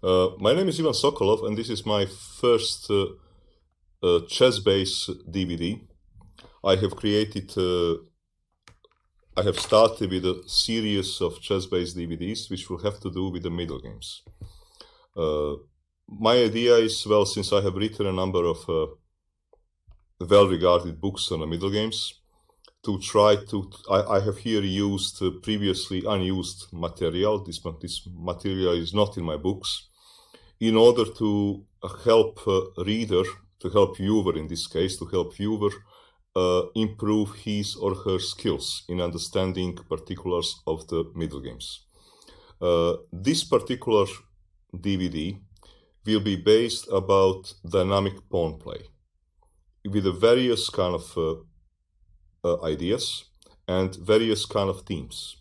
My name is Ivan Sokolov, and this is my first chess-based DVD. I have started with a series of chess-based DVDs, which will have to do with the middle games. My idea is, well, since I have written a number of well-regarded books on the middle games, to try to, I have here used previously unused material. This material is not in my books, in order to help reader, to help viewer in this case, to help viewer improve his or her skills in understanding particulars of the middle games. This particular DVD will be based about dynamic pawn play with the various kind of ideas and various kind of themes.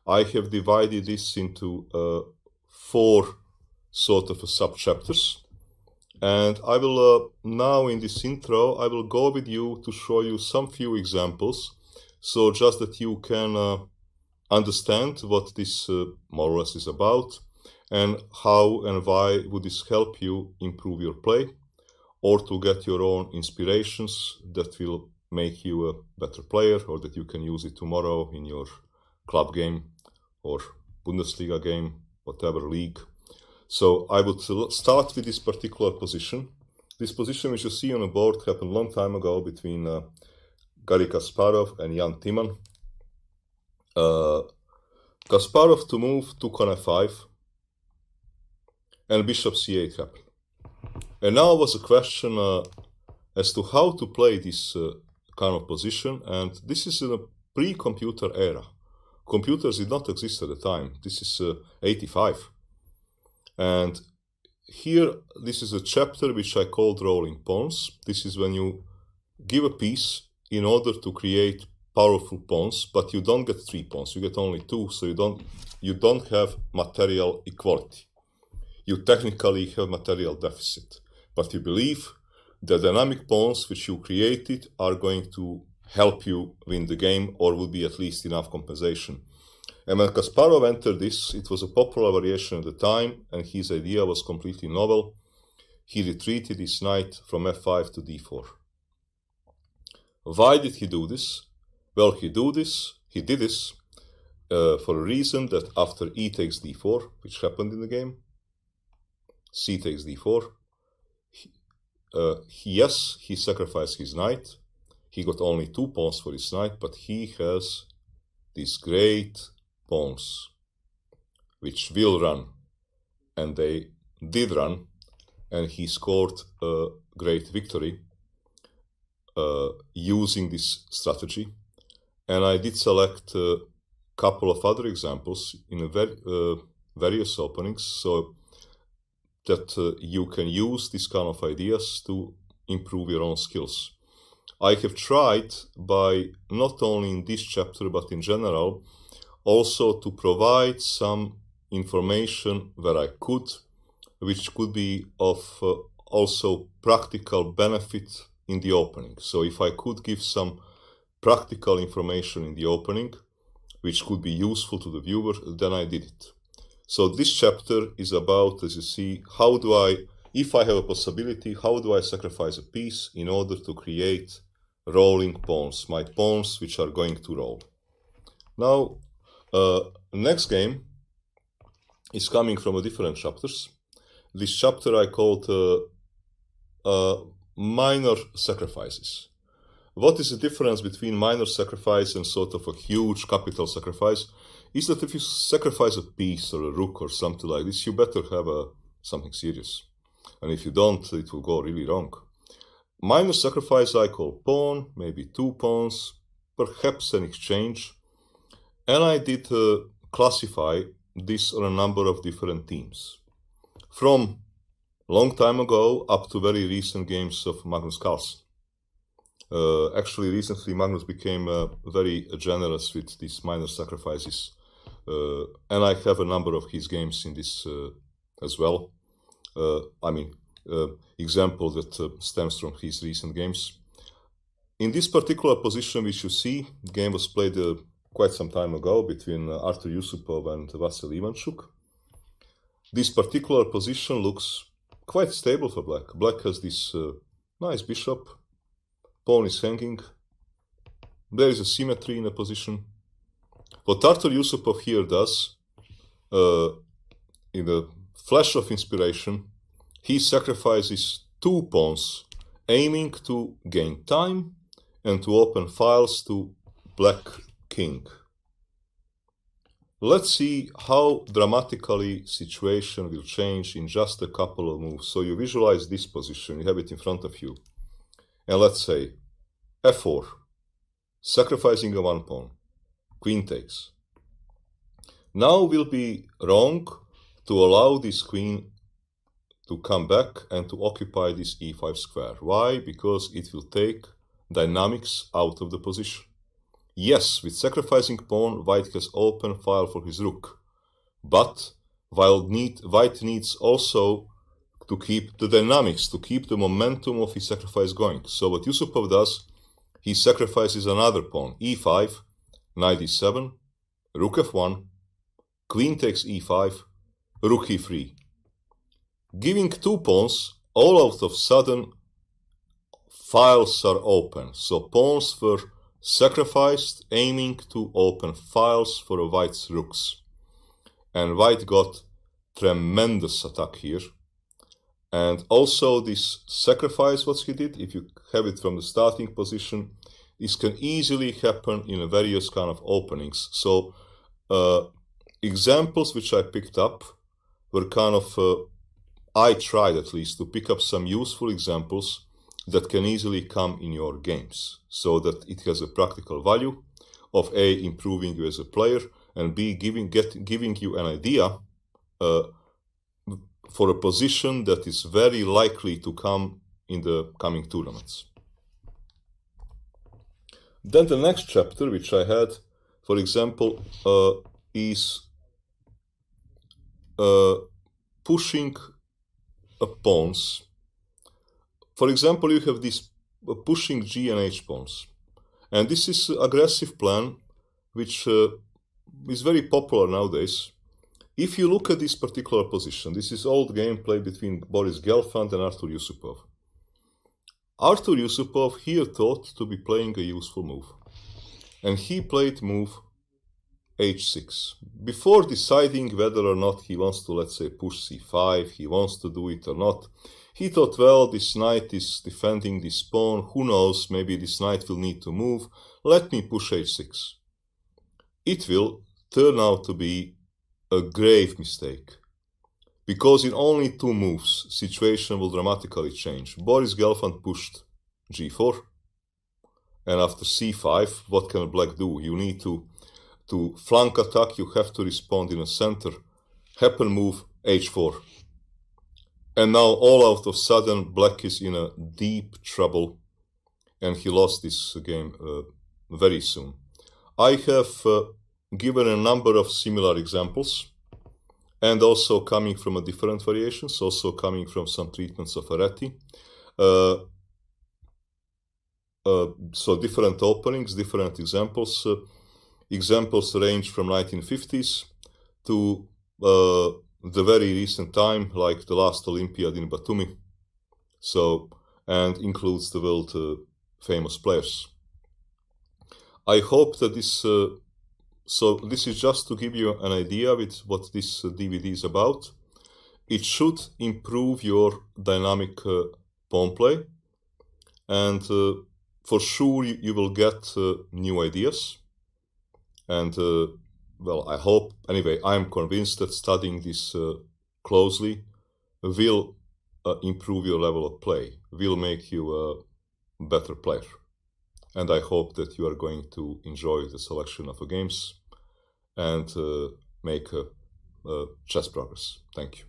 I have divided this into 4 sort of sub-chapters, and I will now in this intro I will go with you to show you some few examples, so just that you can understand what this more or less is about, and how and why would this help you improve your play, or to get your own inspirations that will make you a better player, or that you can use it tomorrow in your club game or Bundesliga game, whatever league. So I would start with this particular position. This position which you see on the board happened a long time ago between Garry Kasparov and Jan Timman. Kasparov to move took on f5, and bishop c8 happened. And now was a question as to how to play this kind of position, and this is in a pre-computer era. Computers did not exist at the time. This is 85. And here, this is a chapter which I called rolling pawns. This is when you give a piece in order to create powerful pawns, but you don't get 3 pawns, you get only 2, so you don't have material equality. You technically have material deficit, but you believe the dynamic pawns which you created are going to help you win the game, or will be at least enough compensation. And when Kasparov entered this, it was a popular variation at the time, and his idea was completely novel. He retreated his knight from f5 to d4. Why did he do this? Well, he did this for a reason that after e takes d4, which happened in the game, c takes d4, he sacrificed his knight. He got only 2 pawns for his knight, but he has these great pawns which will run, and they did run, and he scored a great victory using this strategy. And I did select a couple of other examples in various openings, so that you can use these kind of ideas to improve your own skills. I have tried, by not only in this chapter but in general, also to provide some information where I could, which could be of also practical benefit in the opening. So if I could give some practical information in the opening, which could be useful to the viewer, then I did it. So this chapter is about, as you see, if I have a possibility, how do I sacrifice a piece in order to create rolling pawns, my pawns which are going to roll. Now, next game is coming from a different chapters. This chapter I called minor sacrifices. What is the difference between minor sacrifice and sort of a huge capital sacrifice? Is that if you sacrifice a piece or a rook or something like this, you better have something serious. And if you don't, it will go really wrong. Minor sacrifice I call pawn, maybe 2 pawns, perhaps an exchange. And I did classify this on a number of different themes. From long time ago up to very recent games of Magnus Carlsen. Actually, recently Magnus became very generous with these minor sacrifices. And I have a number of his games in this as well. Example that stems from his recent games. In this particular position which you see, the game was played quite some time ago between Artur Yusupov and Vasil Ivanchuk. this particular position looks quite stable for black. Black has this nice bishop, pawn is hanging, there is a symmetry in the position. What Artur Yusupov here does, in a flash of inspiration, he sacrifices 2 pawns, aiming to gain time and to open files to black king. Let's see how dramatically situation will change in just a couple of moves. So you visualize this position, you have it in front of you. And let's say f4, sacrificing a 1 pawn, queen takes. Now will be wrong to allow this queen to come back and to occupy this e5 square. Why? Because it will take dynamics out of the position. Yes, with sacrificing pawn, white has open file for his rook. But white needs also to keep the dynamics, to keep the momentum of his sacrifice going. So what Yusupov does, he sacrifices another pawn, e5, knight e7, rook f1, queen takes e5, rook e3. Giving 2 pawns, all out of sudden files are open. So pawns were sacrificed, aiming to open files for white's rooks. And white got tremendous attack here. And also this sacrifice, what he did, if you have it from the starting position, this can easily happen in various kind of openings. So examples which I picked up were kind of, I tried at least to pick up some useful examples that can easily come in your games, so that it has a practical value of A, improving you as a player, and B, giving you an idea for a position that is very likely to come in the coming tournaments. Then the next chapter which I had, for example, is pushing pawns. For example, you have this pushing G and H pawns. And this is an aggressive plan which is very popular nowadays. If you look at this particular position, this is old gameplay between Boris Gelfand and Artur Yusupov. Artur Yusupov here thought to be playing a useful move. And he played move h6. Before deciding whether or not he wants to, let's say, push c5, he wants to do it or not, he thought, well, this knight is defending this pawn, who knows, maybe this knight will need to move, let me push h6. It will turn out to be a grave mistake, because in only 2 moves, situation will dramatically change. Boris Gelfand pushed g4, and after c5, what can black do? You need to flank attack, you have to respond in a center. Happen move h4. And now all out of sudden black is in a deep trouble, and he lost this game very soon. I have given a number of similar examples, and also coming from a different variations, also coming from some treatments of Areti. So different openings, different examples. Examples range from 1950s to the very recent time, like the last Olympiad in Batumi. So, and includes the world famous players. I hope that this, so this is just to give you an idea with what this DVD is about. It should improve your dynamic pawn play, and for sure you will get new ideas. And well, I hope, anyway, I'm convinced that studying this closely will improve your level of play, will make you a better player. And I hope that you are going to enjoy the selection of the games and make chess progress. Thank you.